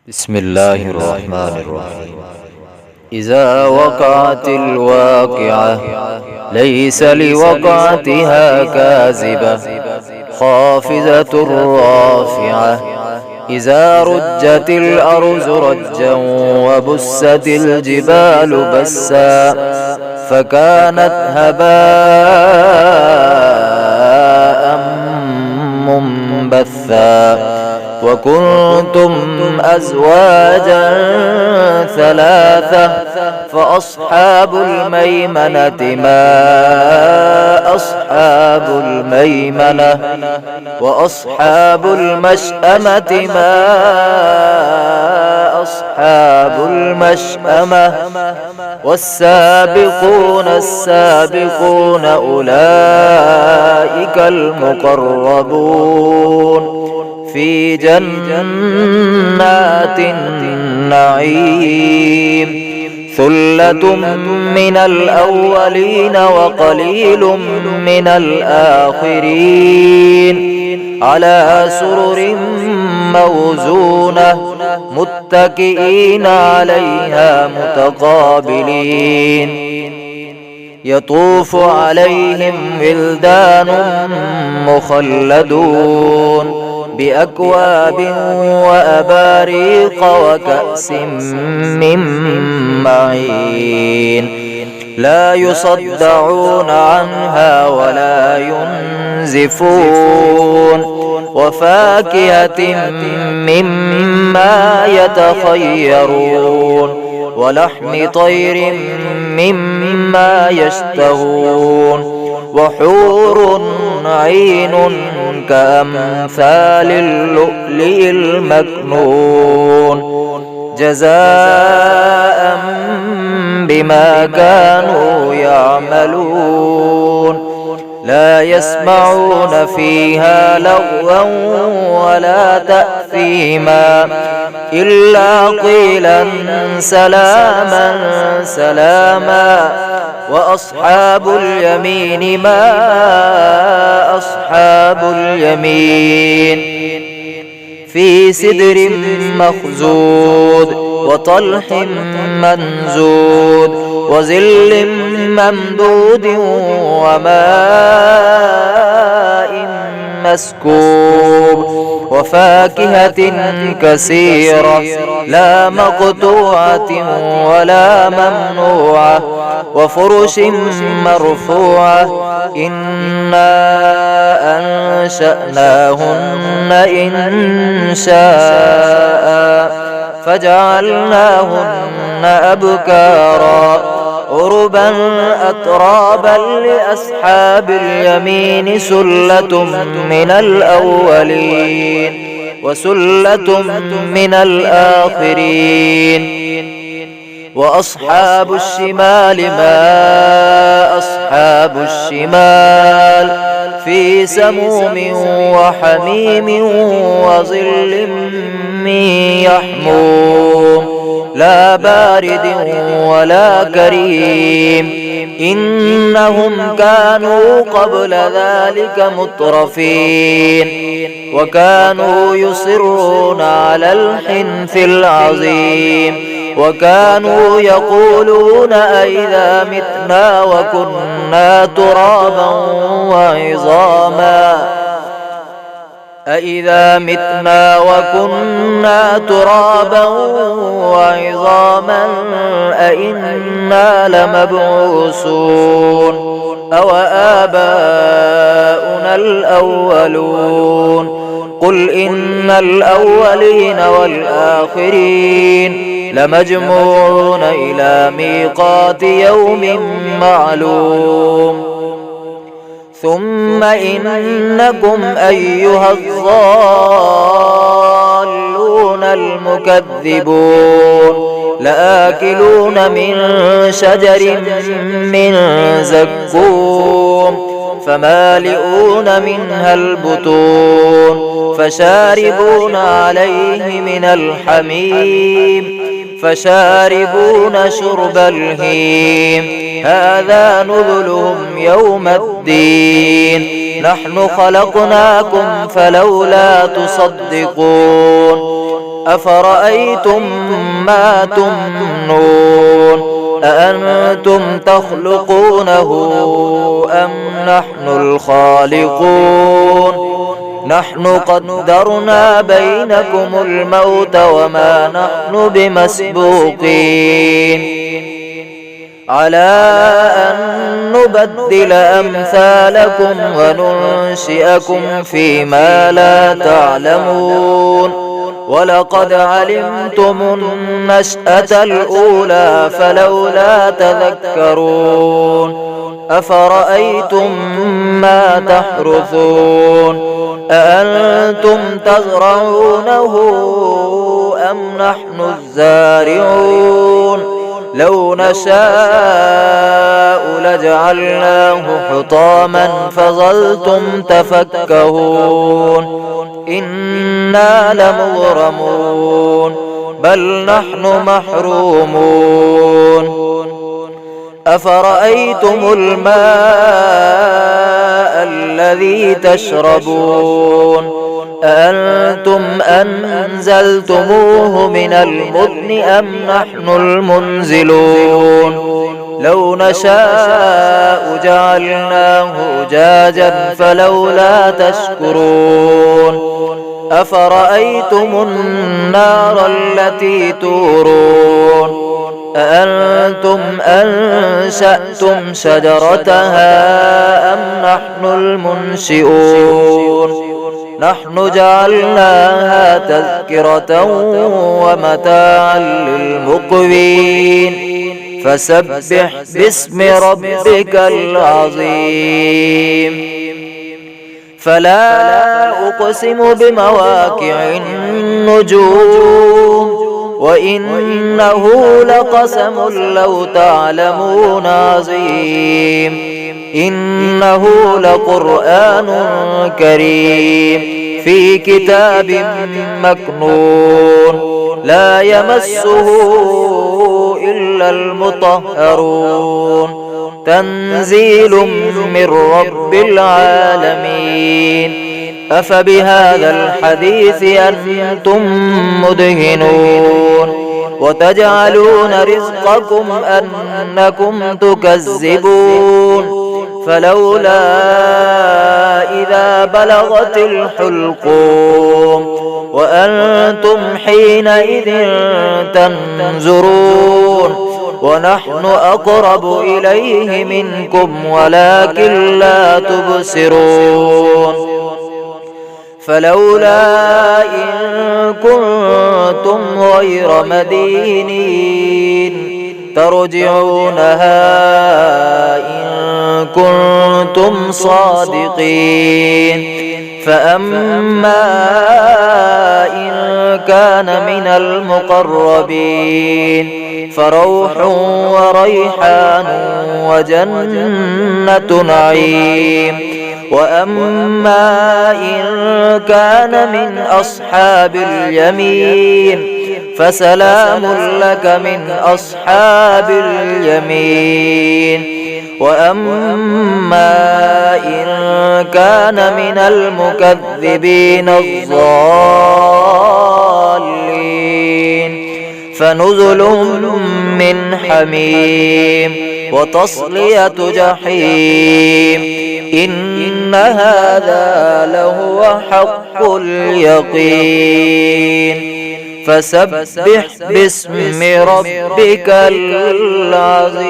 بسم الله الرحمن الرحيم. إذا وقعت الواقعة ليس لوقعتها كاذبة خافضة رافعة. إذا رجت الأرض رجا وبست الجبال بسا فكانت هباء منبثا. وكنتم أزواجا ثلاثة فأصحاب الميمنة ما أصحاب الميمنة وأصحاب المشأمة ما أصحاب المشأمة. والسابقون السابقون أولئك المقربون في جنات النعيم. ثلة من الأولين وقليل من الآخرين على سرر موزونة متكئين عليها متقابلين. يطوف عليهم ولدان مخلدون بأكواب وأباريق وكأس من معين لا يصدعون عنها ولا ينزفون. وفاكهة مما يتخيرون ولحم طير مما يشتهون. وحور عين كأمثال اللؤلؤ المكنون جزاء بما كانوا يعملون. لا يسمعون فيها لغوا ولا تأثيما إلا قيلا سلاما سلاما. وأصحاب اليمين ما أصحاب اليمين في سدر مخزود وطلح منزود وظل ممدود وماء مسكوب. وفاكهة كثيرة لا مقطوعة ولا ممنوعة وفرش مرفوعة. إنا أنشأناهن إن شاء فجعلناهن أبكارا عربا أترابا لأصحاب اليمين سلة من الأولين وسلة من الآخرين. وأصحاب الشمال ما أصحاب الشمال في سموم وحميم وظل من يحموم لا بارد ولا كريم. إنهم كانوا قبل ذلك مترفين وكانوا يصرون على الحنث العظيم وكانوا يقولون أئذا متنا وكنا ترابا وعظاما أئذا متنا وكنا ترابا وعظاما أئنا لمبعوثون أو آباؤنا الأولون. قل إن الأولين والآخرين لمجموعون إلى ميقات يوم معلوم. ثم إنكم أيها الضالون المكذبون لآكلون من شجر من زقوم فمالئون منها البطون فشاربون عليه من الحميم فشاربون شرب الهيم. هذا نزلهم يوم الدين نحن خلقناكم فلولا تصدقون أفرأيتم ما تمنون أأنتم تخلقونه أم نحن الخالقون نحن قدرنا بينكم الموت وما نحن بمسبوقين على أن نبدل أمثالكم وننشئكم فيما لا تعلمون ولقد علمتم النشأة الأولى فلولا تذكرون أفرأيتم ما تحرثون أأنتم تزرعونه أم نحن الزارعون لو نشاء لجعلناه حطاما فظلتم تفكهون إنا لمغرمون بل نحن محرومون أفرأيتم الماء الذي تشربون أأنتم أنزلتموه من المزن أم نحن المنزلون لو نشاء جعلناه أجاجا فلولا تشكرون أفرأيتم النار التي تورون أأنتم أنشأتم شجرتها أم نحن المنشئون نحن جعلناها تذكرة ومتاعا للمقوين فسبح باسم ربك العظيم فلا أقسم بمواقع النجوم وإنه لقسم لو تعلمون عظيم إنه لقرآن كريم في كتاب مكنون لا يمسه إلا المطهرون تنزيل من رب العالمين أفبهذا الحديث أنتم مدهنون وتجعلون رزقكم أنكم تكذبون فلولا إذا بلغت الحلقوم وأنتم حينئذ تنظرون ونحن أقرب إليه منكم ولكن لا تبصرون فلولا إن كنتم غير مدينين ترجعونها إن كنتم صادقين فأما إن كان من المقربين فروح وريحان وجنة نعيم وأما إن كان من أصحاب اليمين فسلام لك من أصحاب اليمين وأما إن كان من المكذبين الضالين فنزل من حميم وتصلية جحيم إن هذا لهو حق اليقين فسبح باسم ربك العظيم.